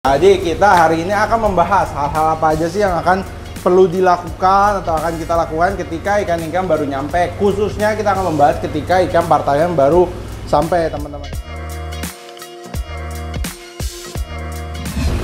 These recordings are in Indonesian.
Jadi kita hari ini akan membahas hal-hal apa aja sih yang akan perlu dilakukan atau akan kita lakukan ketika ikan-ikan baru nyampe. Khususnya kita akan membahas ketika ikan partaian baru sampai, teman-teman.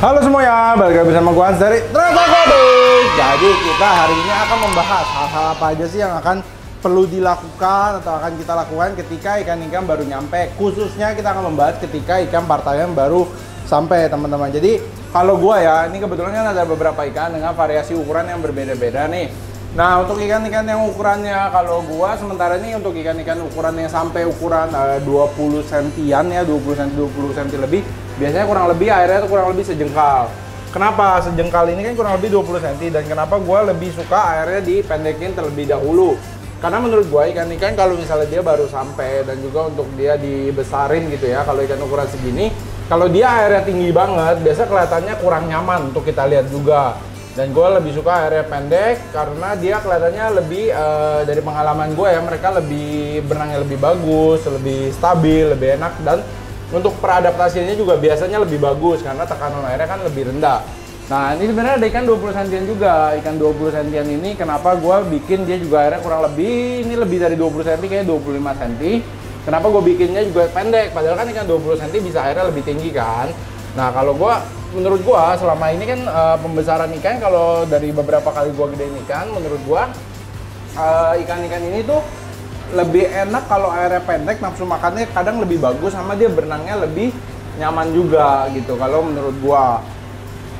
Halo semuanya, balik lagi bersama gua Hans dari Traveloding. Jadi kita hari ini akan membahas hal-hal apa aja sih yang akan perlu dilakukan atau akan kita lakukan ketika ikan-ikan baru nyampe. Khususnya kita akan membahas ketika ikan partaian baru sampai, teman-teman. Jadi kalau gua ya, ini kebetulan kan ada beberapa ikan dengan variasi ukuran yang berbeda-beda nih. Nah, untuk ikan-ikan yang ukurannya, kalau gua sementara ini untuk ikan-ikan ukuran yang sampai ukuran 20 sentian ya, 20 cm lebih, biasanya kurang lebih airnya itu kurang lebih sejengkal. Kenapa sejengkal ini kan kurang lebih 20 cm, dan kenapa gua lebih suka airnya dipendekin terlebih dahulu? Karena menurut gua ikan-ikan kalau misalnya dia baru sampai dan juga untuk dia dibesarin gitu ya, kalau ikan ukuran segini, kalau dia airnya tinggi banget, biasa kelihatannya kurang nyaman untuk kita lihat juga. Dan gue lebih suka airnya pendek karena dia kelihatannya lebih, dari pengalaman gue ya, mereka lebih berenangnya lebih bagus, lebih stabil, lebih enak, dan untuk peradaptasinya juga biasanya lebih bagus karena tekanan airnya kan lebih rendah. Nah, ini sebenarnya ada ikan 20 cm juga. Ikan 20 cm ini kenapa gue bikin dia juga airnya kurang lebih, ini lebih dari 20 cm, kayak 25 cm. Kenapa gue bikinnya juga pendek? Padahal kan ikan 20 cm bisa airnya lebih tinggi kan. Nah, kalau menurut gue selama ini kan pembesaran ikan, kalau dari beberapa kali gue gedein ikan, menurut gue ikan-ikan ini tuh lebih enak kalau airnya pendek, nafsu makannya kadang lebih bagus, sama dia berenangnya lebih nyaman juga gitu kalau menurut gue.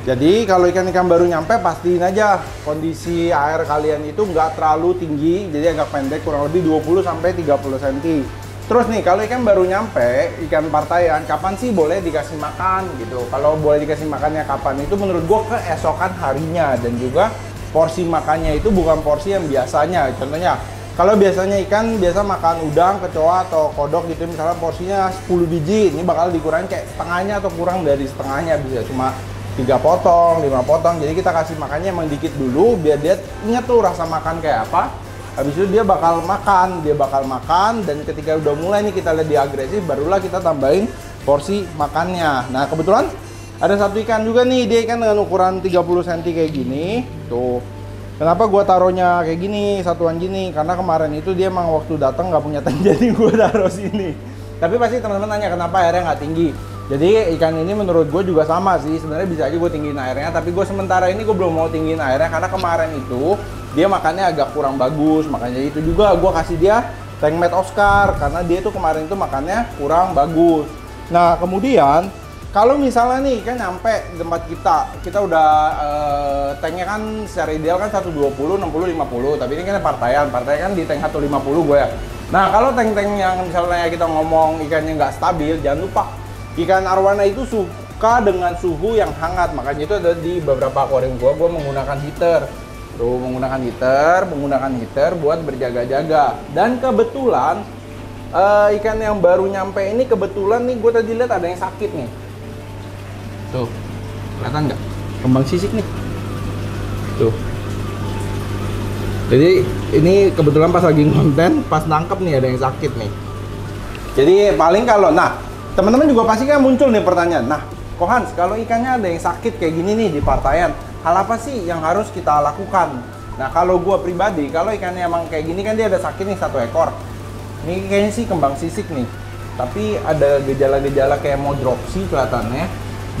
Jadi kalau ikan-ikan baru nyampe, pastiin aja kondisi air kalian itu nggak terlalu tinggi, jadi agak pendek, kurang lebih 20-30 cm. Terus nih, kalau ikan baru nyampe, ikan partaian, kapan sih boleh dikasih makan gitu? Kalau boleh dikasih makannya kapan? Itu menurut gue keesokan harinya, dan juga porsi makannya itu bukan porsi yang biasanya. Contohnya, kalau biasanya ikan biasa makan udang, kecoa, atau kodok gitu, misalnya porsinya 10 biji, ini bakal dikurangi kayak setengahnya atau kurang dari setengahnya, bisa cuma 3 potong, 5 potong. Jadi kita kasih makannya emang dikit dulu, biar dia inget tuh rasa makan kayak apa. Habis itu dia bakal makan, dan ketika udah mulai nih kita lihat dia agresif, barulah kita tambahin porsi makannya. Nah, kebetulan ada satu ikan juga nih, dia ikan dengan ukuran 30 cm kayak gini. Tuh. Kenapa gua taruhnya kayak gini, satuan gini? Karena kemarin itu dia emang waktu datang nggak punya tank, jadi gua taruh sini. Tapi pasti teman-teman nanya kenapa airnya nggak tinggi. Jadi ikan ini menurut gue juga sama sih, sebenarnya bisa aja gue tinggiin airnya, tapi gue sementara ini gue belum mau tinggiin airnya karena kemarin itu dia makannya agak kurang bagus, makanya itu juga gue kasih dia tank mate Oscar karena dia tuh kemarin itu makannya kurang bagus. Nah, kemudian kalau misalnya nih kan nyampe di tempat kita udah tanknya kan secara ideal kan 120, 60, 50, tapi ini kan partaian kan di tank 150 gue ya. Nah, kalau tank-tank yang misalnya kita ngomong ikannya nggak stabil, jangan lupa ikan arwana itu suka dengan suhu yang hangat, makanya itu ada di beberapa akuarium gua menggunakan heater. Tuh, menggunakan heater buat berjaga-jaga. Dan kebetulan ikan yang baru nyampe ini kebetulan nih gue tadi lihat ada yang sakit nih. Tuh, kelihatan nggak? Kembang sisik nih. Tuh. Jadi ini kebetulan pas lagi konten, pas nangkep nih ada yang sakit nih. Jadi paling kalau teman-teman juga pasti kan muncul nih pertanyaan. Nah, kok Hans, kalau ikannya ada yang sakit kayak gini nih di partaian, hal apa sih yang harus kita lakukan? Nah, kalau gua pribadi, kalau ikannya emang kayak gini kan dia ada sakit nih 1 ekor. Ini kayaknya sih kembang sisik nih. Tapi ada gejala-gejala kayak mau dropsy kelihatannya.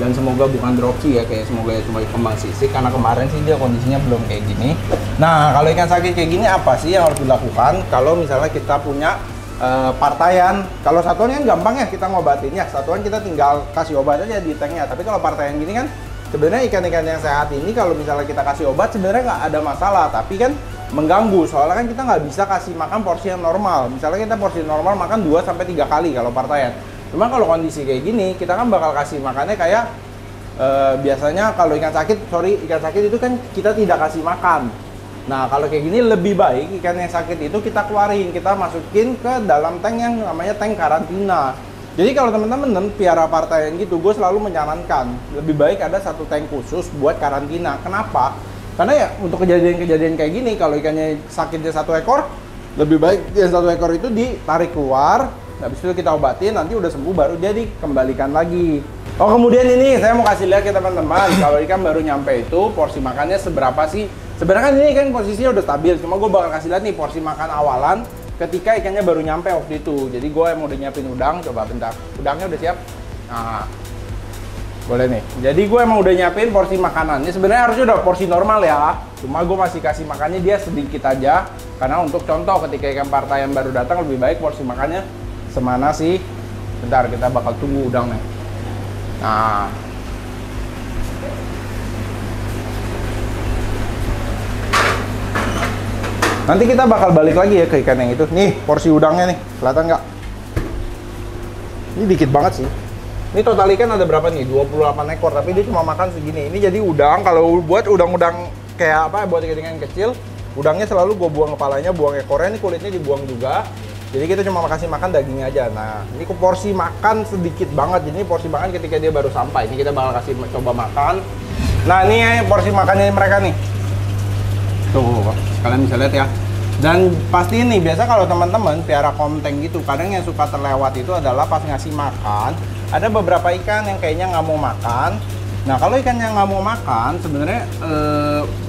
Dan semoga bukan dropsy ya, kayak semoga cuma kembang sisik karena kemarin sih dia kondisinya belum kayak gini. Nah, kalau ikan sakit kayak gini apa sih yang harus dilakukan kalau misalnya kita punya partaian? Kalau satuan kan gampang ya kita ngobatinnya, satuan kita tinggal kasih obat aja di tanknya. Tapi kalau partaian gini kan sebenarnya ikan-ikan yang sehat ini kalau misalnya kita kasih obat sebenarnya nggak ada masalah, tapi kan mengganggu soalnya kan kita nggak bisa kasih makan porsi yang normal. Misalnya kita porsi normal makan 2-3 kali kalau partaian. Cuma kalau kondisi kayak gini kita kan bakal kasih makannya kayak biasanya kalau ikan sakit itu kan kita tidak kasih makan. Nah, kalau kayak gini lebih baik ikan yang sakit itu kita keluarin, kita masukin ke dalam tank yang namanya tank karantina. Jadi kalau teman-teman piara partaian gitu, gue selalu menyarankan lebih baik ada satu tank khusus buat karantina. Kenapa? Karena ya untuk kejadian-kejadian kayak gini, kalau ikannya sakitnya 1 ekor, lebih baik yang 1 ekor itu ditarik keluar, habis itu kita obatin, nanti udah sembuh baru dia dikembalikan lagi. Oh kemudian ini saya mau kasih lihat ke teman-teman kalau ikan baru nyampe itu porsi makannya seberapa sih? Sebenarnya kan ini kan posisinya udah stabil, cuma gue bakal kasih lihat nih porsi makan awalan ketika ikannya baru nyampe waktu itu. Jadi gue yang udah nyiapin udang, coba bentar. Udangnya udah siap? Nah, boleh nih. Jadi gue emang udah nyiapin porsi makanannya. Sebenarnya harusnya udah porsi normal ya. Cuma gue masih kasih makannya dia sedikit aja. Karena untuk contoh ketika ikan partai yang baru datang lebih baik porsi makannya semana sih. Bentar kita bakal tunggu udangnya. Nah, nanti kita bakal balik lagi ya ke ikan yang itu. Nih porsi udangnya nih, kelihatan nggak? Ini dikit banget sih. Ini total ikan ada berapa nih? 28 ekor, tapi dia cuma makan segini. Ini jadi udang, kalau buat udang-udang kayak apa, buat ikan kecil, udangnya selalu gue buang kepalanya, buang ekornya, ini kulitnya dibuang juga. Jadi kita cuma kasih makan dagingnya aja. Nah, ini porsi makan sedikit banget. Jadi porsi makan ketika dia baru sampai. Ini kita bakal kasih coba makan. Nah, ini porsi makannya mereka nih. Tuh, kalian bisa lihat ya. Dan pasti ini biasa kalau teman-teman piara konteng gitu, kadang yang suka terlewat itu adalah pas ngasih makan, ada beberapa ikan yang kayaknya nggak mau makan. Nah, kalau ikan yang nggak mau makan, sebenarnya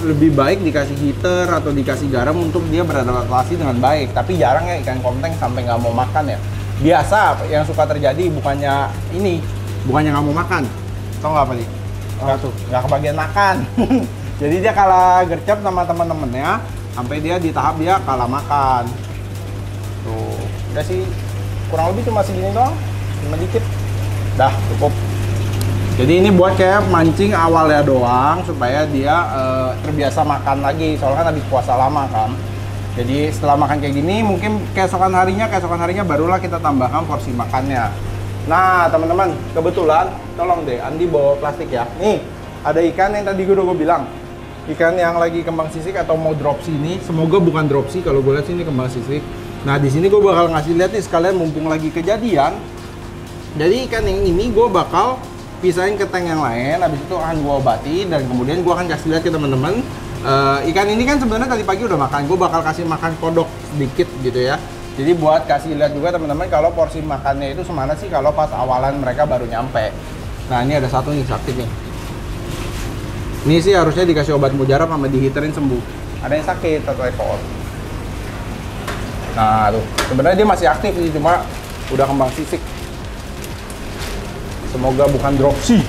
lebih baik dikasih heater atau dikasih garam untuk dia beradaptasi dengan baik. Tapi jarang ya ikan konteng sampai nggak mau makan ya. Biasa yang suka terjadi bukannya nggak mau makan. Tau nggak apa nih? Nggak kebagian makan. Jadi dia kalah gercep sama teman-temannya, sampai dia di tahap dia kalah makan. Tuh, udah sih kurang lebih cuma segini doang, cuma dikit. Dah cukup. Jadi ini buat kayak mancing awalnya doang supaya dia terbiasa makan lagi, soalnya kan habis puasa lama kan. Jadi setelah makan kayak gini mungkin keesokan harinya barulah kita tambahkan porsi makannya. Nah teman-teman, kebetulan tolong deh Andi bawa plastik ya. Nih ada ikan yang tadi gue udah bilang, ikan yang lagi kembang sisik atau mau drop sini. Semoga bukan drop sih, kalau gue lihat sini kembang sisik. Nah di sini gue bakal ngasih lihat nih sekalian mumpung lagi kejadian. Jadi ikan yang ini gue bakal pisahin ke tank yang lain, habis itu akan gue obati dan kemudian gue akan kasih lihat ke teman-teman. Ikan ini kan sebenarnya tadi pagi udah makan, gue bakal kasih makan kodok sedikit gitu ya. Jadi buat kasih lihat juga teman-teman kalau porsi makannya itu semana sih kalau pas awalan mereka baru nyampe. Nah ini ada satu nih sakit nih. Ini sih harusnya dikasih obat mujarab sama dihiterin sembuh. Ada yang sakit satu ekor. Nah tuh, sebenarnya dia masih aktif sih, cuma udah kembang sisik. Semoga bukan dropsy.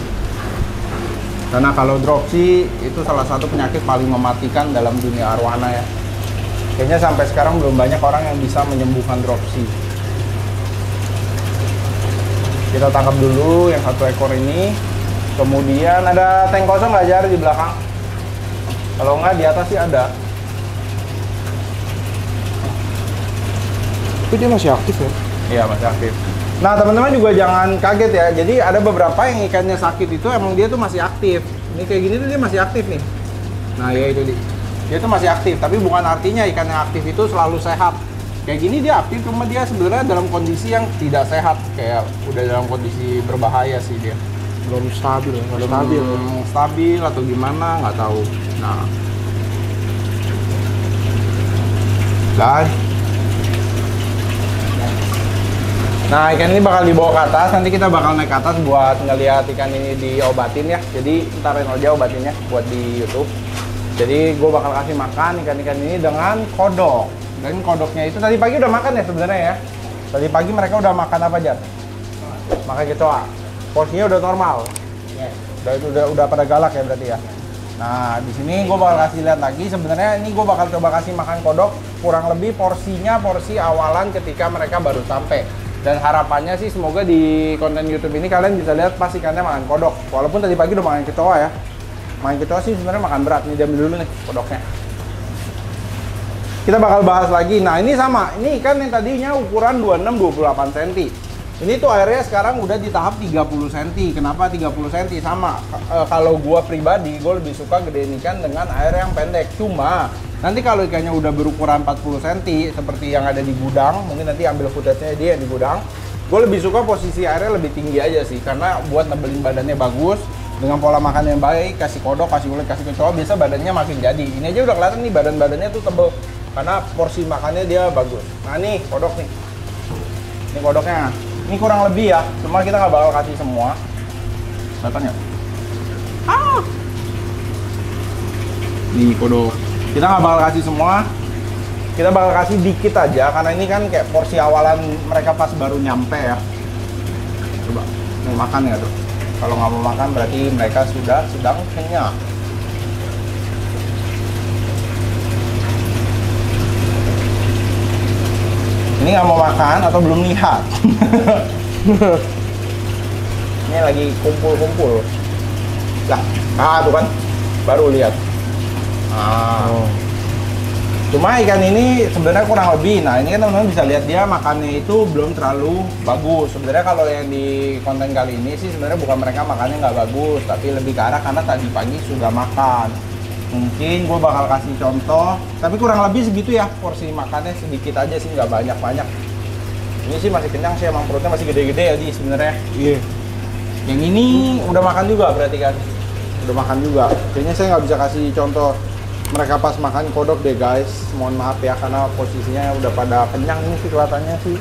Karena kalau dropsy itu salah satu penyakit paling mematikan dalam dunia arwana ya. Kayaknya sampai sekarang belum banyak orang yang bisa menyembuhkan dropsy. Kita tangkap dulu yang satu ekor ini. Kemudian ada tank kosong nggak Jar di belakang? Kalau nggak di atas sih ada. Tapi dia masih aktif ya? Iya masih aktif. Nah teman-teman juga jangan kaget ya. Jadi ada beberapa yang ikannya sakit itu emang dia tuh masih aktif. Ini kayak gini tuh dia masih aktif nih. Nah ya itu dia tuh masih aktif. Tapi bukan artinya ikan yang aktif itu selalu sehat. Kayak gini dia aktif, cuma dia sebenarnya dalam kondisi yang tidak sehat. Kayak udah dalam kondisi berbahaya sih dia. Belum stabil, stabil atau gimana nggak tahu. Nah ikan ini bakal dibawa ke atas, nanti kita bakal naik ke atas buat ngeliat ikan ini diobatin ya. Jadi ntarin aja obatinnya buat di YouTube. Jadi gue bakal kasih makan ikan-ikan ini dengan kodok. Dan kodoknya itu tadi pagi udah makan ya sebenarnya ya. Tadi pagi mereka udah makan apa aja? Makan kecoa. Porsinya udah normal. Udah pada galak ya berarti ya. Nah di sini gue bakal kasih lihat lagi. Sebenarnya ini gue bakal coba kasih makan kodok. Kurang lebih porsinya porsi awalan ketika mereka baru sampai. Dan harapannya sih semoga di konten YouTube ini kalian bisa lihat pas ikannya makan kodok. Walaupun tadi pagi udah makan kecoa ya. Makan kecoa sih sebenarnya makan berat. Ini diambil dulu nih kodoknya. Kita bakal bahas lagi. Nah ini sama. Ini ikan yang tadinya ukuran 26-28 cm. Ini tuh airnya sekarang udah di tahap 30 cm. Kenapa 30 cm? Sama. Kalau gua pribadi, gue lebih suka gedein ikan dengan air yang pendek. Cuma nanti kalau ikannya udah berukuran 40 cm seperti yang ada di gudang, mungkin nanti ambil footage-nya dia di gudang. Gue lebih suka posisi airnya lebih tinggi aja sih, karena buat nebelin badannya bagus dengan pola makan yang baik, kasih kodok, kasih kulit, kasih kecoa, biasa badannya makin jadi. Ini aja udah kelihatan nih badannya tuh tebel karena porsi makannya dia bagus. Nah nih kodok nih, ini kodoknya. Ini kurang lebih ya, cuma kita nggak bakal kasih semua. Kelihatan ya? Ah! Nih kodok. Kita nggak bakal kasih semua. Kita bakal kasih dikit aja karena ini kan kayak porsi awalan mereka pas baru nyampe ya. Coba mau makan ya tuh. Kalau nggak mau makan berarti mereka sudah sedang kenyang. Ini nggak mau makan atau belum lihat. Ini lagi kumpul-kumpul. Lah, tuh kan baru lihat. Cuma ikan ini sebenarnya kurang lebih. Nah, ini kan teman-teman bisa lihat dia makannya itu belum terlalu bagus. Sebenarnya kalau yang di konten kali ini sih sebenarnya bukan mereka makannya nggak bagus, tapi lebih ke arah karena tadi pagi sudah makan. Mungkin gue bakal kasih contoh, tapi kurang lebih segitu ya porsi makannya, sedikit aja sih, nggak banyak-banyak. Ini sih masih kenyang sih, emang perutnya masih gede-gede ya di sebenarnya. Iya. Yang ini udah makan juga berarti kan? Udah makan juga. Kayaknya saya nggak bisa kasih contoh mereka pas makan kodok deh guys. Mohon maaf ya karena posisinya udah pada kenyang ini sih kelihatannya sih.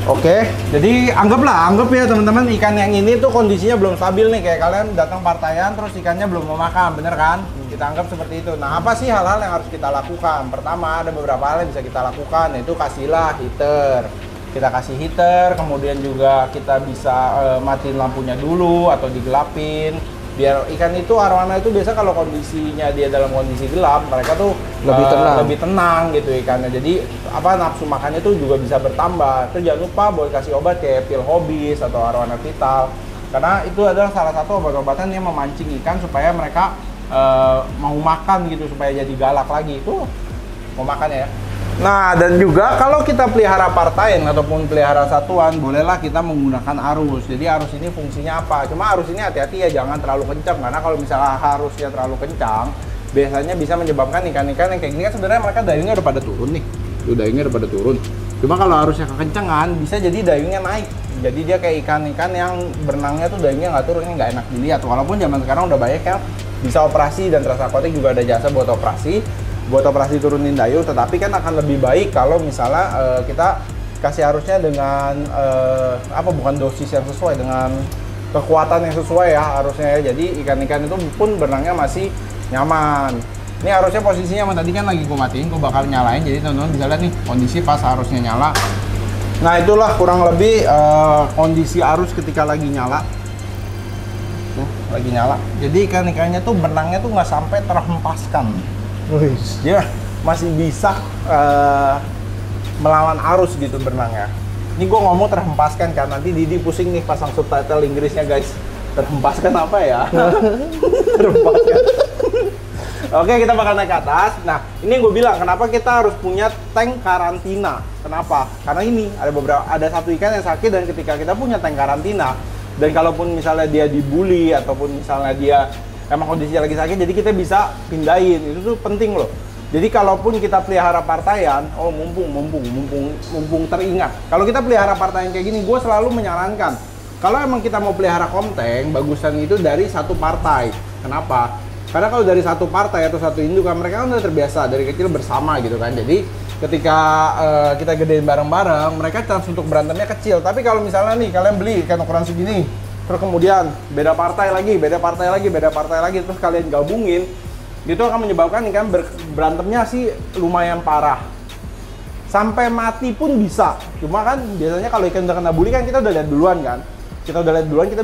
Oke, jadi anggap ya teman-teman, ikan yang ini tuh kondisinya belum stabil nih, kayak kalian datang partaian terus ikannya belum mau makan, bener kan? Kita anggap seperti itu. Nah, apa sih hal-hal yang harus kita lakukan? Pertama, ada beberapa hal yang bisa kita lakukan, yaitu kasihlah heater. Kita kasih heater, kemudian juga kita bisa matiin lampunya dulu atau digelapin. Biar ikan itu arwana itu biasa kalau kondisinya dia dalam kondisi gelap, mereka tuh lebih tenang gitu ikannya. Jadi nafsu makannya tuh juga bisa bertambah. Terus jangan lupa boleh kasih obat kayak pil hobis atau arwana vital, karena itu adalah salah satu obat-obatan yang memancing ikan supaya mereka mau makan gitu, supaya jadi galak lagi. Tuh mau makan ya. Nah, dan juga kalau kita pelihara partaian ataupun pelihara satuan, bolehlah kita menggunakan arus. Jadi arus ini fungsinya apa? Cuma arus ini hati-hati ya, jangan terlalu kencang, karena kalau misalnya arusnya terlalu kencang, biasanya bisa menyebabkan ikan-ikan yang kayak gini kan sebenarnya mereka dayungnya udah pada turun nih. Tuh dayungnya udah pada turun. Cuma kalau arusnya kekencangan, bisa jadi dayungnya naik. Jadi dia kayak ikan-ikan yang berenangnya tuh dayungnya nggak turun, ini nggak enak dilihat. Walaupun zaman sekarang udah banyak yang bisa operasi, dan Trans Aquatic juga ada jasa buat operasi turunin dayung, tetapi kan akan lebih baik kalau misalnya kita kasih arusnya dengan bukan dosis yang sesuai, dengan kekuatan yang sesuai ya arusnya ya. Jadi ikan-ikan itu pun berenangnya masih nyaman. Ini arusnya posisinya tadi kan lagi gue matiin, gue bakal nyalain, jadi teman-teman bisa lihat nih kondisi pas arusnya nyala. Nah, itulah kurang lebih kondisi arus ketika lagi nyala. Tuh, lagi nyala. Jadi ikan-ikannya tuh berenangnya tuh nggak sampai terhempaskan. Dia masih bisa melawan arus gitu berenangnya. Ini gue ngomong terhempaskan kan, nanti Didi pusing nih pasang subtitle Inggrisnya guys. Terhempaskan apa ya? Terhempaskan. Oke, kita bakal naik ke atas. Nah, ini yang gue bilang kenapa kita harus punya tank karantina. Kenapa? Karena ini ada satu ikan yang sakit, dan ketika kita punya tank karantina, dan kalaupun misalnya dia dibully ataupun misalnya dia emang kondisinya lagi sakit, jadi kita bisa pindahin. Itu tuh penting loh. Jadi kalaupun kita pelihara partaian, mumpung teringat. Kalau kita pelihara partaian kayak gini, gue selalu menyarankan kalau emang kita mau pelihara komteng, bagusan itu dari satu partai. Kenapa? Karena kalau dari satu partai atau satu indukan, mereka kan udah terbiasa dari kecil bersama gitu kan. Jadi ketika kita gedein bareng-bareng, mereka chance untuk berantemnya kecil. Tapi kalau misalnya nih kalian beli ikan ukuran segini, terus kemudian beda partai lagi, terus kalian gabungin, itu akan menyebabkan ikan berantemnya sih lumayan parah. Sampai mati pun bisa. Cuma kan biasanya kalau ikan udah kena bully kan kita udah lihat duluan kan. Kita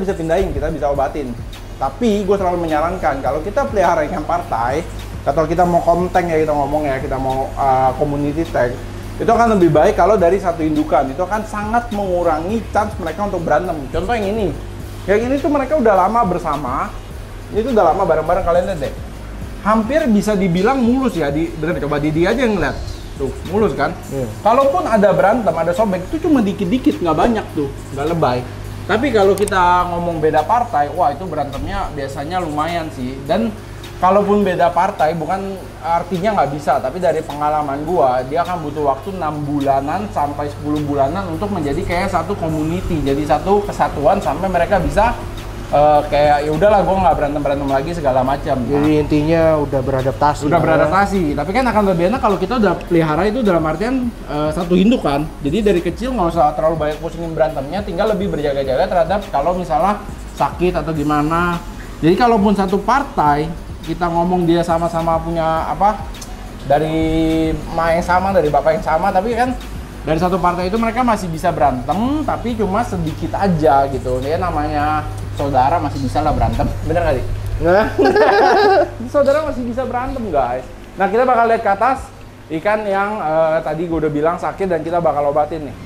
bisa pindahin, kita bisa obatin. Tapi gue selalu menyarankan kalau kita pelihara ikan partai, atau kita mau komteng ya kita ngomong ya, kita mau community tank, itu akan lebih baik kalau dari satu indukan. Itu akan sangat mengurangi chance mereka untuk berantem. Contoh yang ini. Yang ini tuh mereka udah lama bersama, ini tuh udah lama bareng-bareng, kalian lihat deh. Hampir bisa dibilang mulus ya, bener coba Didi aja yang ngeliat. Tuh, mulus kan? Kalaupun ada berantem, ada sobek, itu cuma dikit-dikit, nggak banyak tuh, nggak lebay. Tapi kalau kita ngomong beda partai, wah itu berantemnya biasanya lumayan sih. Dan kalaupun beda partai, bukan artinya nggak bisa, tapi dari pengalaman gua, dia akan butuh waktu 6 bulanan sampai 10 bulanan untuk menjadi kayak satu community, jadi satu kesatuan sampai mereka bisa kayak ya udahlah gue nggak berantem lagi segala macam. Jadi intinya udah beradaptasi. Udah beradaptasi, tapi kan akan lebih enak kalau kita udah pelihara itu dalam artian satu induk kan. Jadi dari kecil nggak usah terlalu banyak pusingin berantemnya, tinggal lebih berjaga-jaga terhadap kalau misalnya sakit atau gimana. Jadi kalaupun satu partai kita ngomong dia sama-sama punya apa dari emak yang sama, dari bapak yang sama, tapi kan dari satu partai itu mereka masih bisa berantem, tapi cuma sedikit aja gitu. Dia namanya saudara masih bisa lah berantem, bener nggak sih? Saudara masih bisa berantem guys. Nah kita bakal lihat ke atas ikan yang tadi gue udah bilang sakit dan kita bakal obatin nih.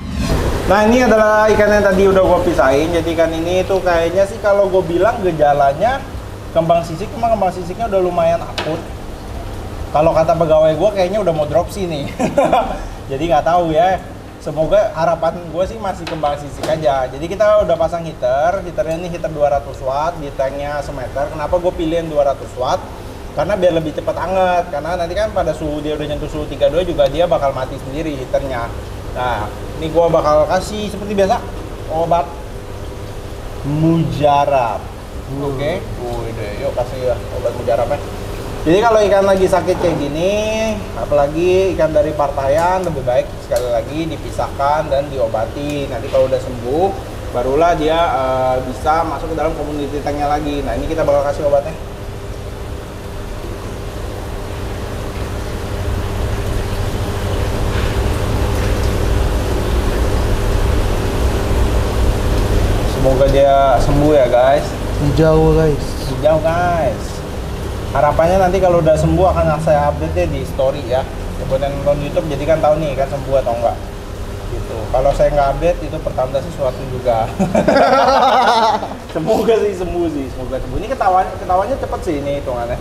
Nah ini adalah ikan yang tadi udah gue pisahin. Jadi ikan ini tuh kayaknya sih kalau gue bilang gejalanya kembang sisik, cuma kembang sisiknya udah lumayan akut. Kalau kata pegawai gue kayaknya udah mau dropsy nih. Jadi nggak tahu ya. Semoga harapan gue sih masih kembang sisik aja. Jadi kita udah pasang heaternya ini heater 200 watt, di tanknya semeter. Kenapa gue pilihin 200 watt? Karena biar lebih cepat anget. Karena nanti kan pada suhu dia udah nyentuh suhu 32 juga dia bakal mati sendiri heaternya. Nah, ini gue bakal kasih seperti biasa obat mujarab. Oke, yuk kasih ya obat mujarabnya. Jadi kalau ikan lagi sakit kayak gini, apalagi ikan dari partaian, lebih baik sekali lagi dipisahkan dan diobati. Nanti kalau udah sembuh, barulah dia bisa masuk ke dalam community tanknya lagi. Nah ini kita bakal kasih obatnya. Semoga dia sembuh ya guys. Hijau guys. Hijau guys. Harapannya nanti kalau udah sembuh akan saya update deh di story ya. Buat yang nonton YouTube jadi kan tahu nih kan sembuh atau enggak. Gitu. Kalau saya nggak update itu pertanda sesuatu juga. Semoga sih sembuh sih, semoga sembuh. Ini ketawanya cepet sih ini hitungannya.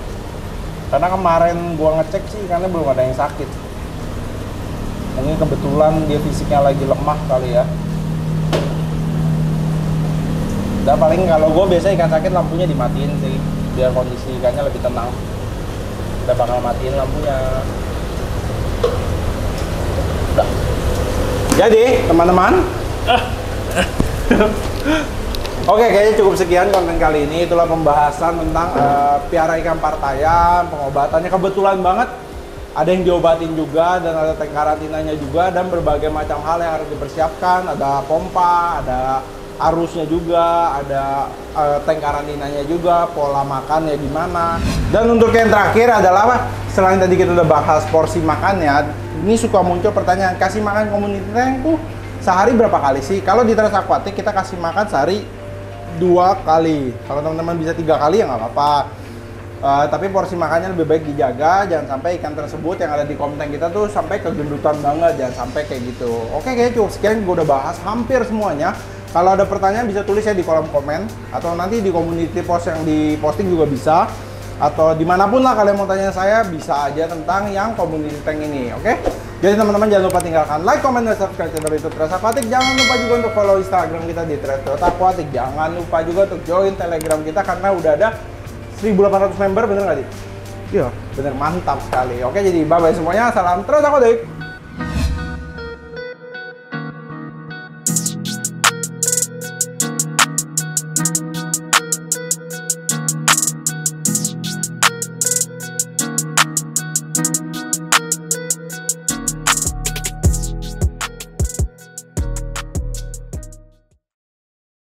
Karena kemarin gua ngecek sih karena belum ada yang sakit. Mungkin kebetulan dia fisiknya lagi lemah kali ya. Dan paling kalau gue biasa ikan sakit lampunya dimatiin sih biar kondisi ikannya lebih tenang. Kita bakal matiin lampunya. Udah. Jadi teman-teman, oke kayaknya cukup sekian konten kali ini. Itulah pembahasan tentang piara ikan partaian, pengobatannya. Kebetulan banget ada yang diobatin juga dan ada tank karantinanya juga dan berbagai macam hal yang harus dipersiapkan. Ada pompa, ada arusnya juga, ada tank karantinanya juga, pola makannya gimana. Dan untuk yang terakhir adalah apa? Selain tadi kita udah bahas porsi makannya, ini suka muncul pertanyaan, kasih makan community tank tuh sehari berapa kali sih? Kalau di Trace Aquatic kita kasih makan sehari 2 kali. Kalau teman-teman bisa 3 kali ya nggak apa-apa. Tapi porsi makannya lebih baik dijaga, jangan sampai ikan tersebut yang ada di konten kita tuh sampai kegendutan banget, jangan sampai kayak gitu. Oke, kayaknya cukup sekian, gue udah bahas hampir semuanya. Kalau ada pertanyaan bisa tulis ya di kolom komen, atau nanti di community post yang diposting juga bisa, atau dimanapun lah kalian mau tanya saya, bisa aja tentang yang community tank ini, oke? Jadi teman-teman jangan lupa tinggalkan like, comment, dan subscribe channel YouTube Trace Aquatic. Jangan lupa juga untuk follow Instagram kita di trace.aquatic. Jangan lupa juga untuk join Telegram kita karena udah ada 1.800 member, bener nggak, Di? Iya. Bener, mantap sekali. Oke, jadi bye-bye semuanya. Salam Trace Aquatic.